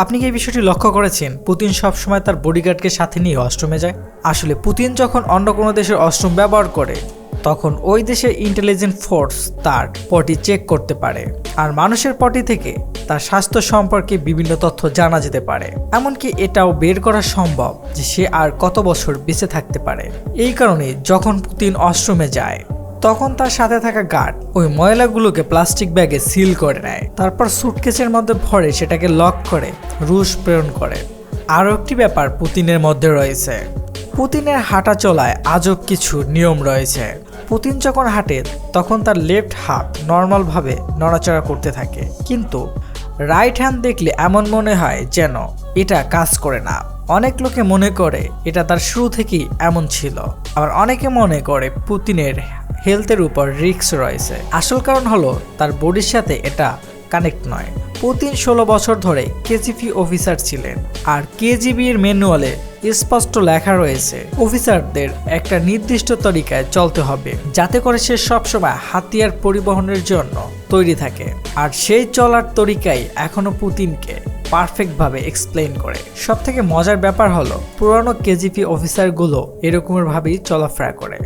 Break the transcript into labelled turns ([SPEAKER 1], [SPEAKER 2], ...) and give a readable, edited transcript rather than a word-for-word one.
[SPEAKER 1] আপনি কি এই বিষয়টি লক্ষ্য করেছেন? পুতিন সবসময় তার বডিগার্ডকে সাথে নিয়ে অস্ট্রোমে যায়। আসলে পুতিন যখন অন্য কোনো দেশের অস্ট্রোম ব্যবহার করে তখন ওই দেশের ইন্টেলিজেন্ট ফোর্স তার পটি চেক করতে পারে, আর মানুষের পটি থেকে তার স্বাস্থ্য সম্পর্কে বিভিন্ন তথ্য জানা যেতে পারে। এমনকি এটাও বের করা সম্ভব যে সে আর কত বছর বেঁচে থাকতে পারে। এই কারণে যখন পুতিন অস্ট্রোমে যায় তখন তার সাথে থাকা গার্ড ওই ময়লাগুলোকে প্লাস্টিক ব্যাগে সিল করে নেয়, তারপর সুটকেসের মধ্যে ভরে সেটাকে লক করে রুশ প্রেরণ করে। আরও একটি ব্যাপার পুতিনের মধ্যে রয়েছে। পুতিনের হাঁটা চলায় আজব কিছু নিয়ম রয়েছে। পুতিন যখন হাঁটে তখন তার লেফট হাত নর্মালভাবে নড়াচড়া করতে থাকে, কিন্তু রাইট হ্যান্ড দেখলে এমন মনে হয় যেন এটা কাজ করে না। অনেক লোকে মনে করে এটা তার শুরু থেকেই এমন ছিল, আবার অনেকে মনে করে পুতিনের হেলথের উপর রিস্ক রয়েছে। আসল কারণ হলো তার বডির সাথে এটা কানেক্ট নয়। পুতিন 16 বছর ধরে কেজিবি অফিসার ছিলেন, আর কেজিবির ম্যানুয়ালে স্পষ্ট লেখা রয়েছে অফিসারদের একটা নির্দিষ্ট তরিকায় চলতে হবে, যাতে করে সে সবসময় হাতিয়ার পরিবহনের জন্য তৈরি থাকে। আর সেই চলার তরিকাই এখনো পুতিনকে পারফেক্টভাবে এক্সপ্লেইন করে। সবথেকে মজার ব্যাপার হলো পুরানো কেজিবি অফিসারগুলো এরকমের ভাবেই চলাফেরা করে।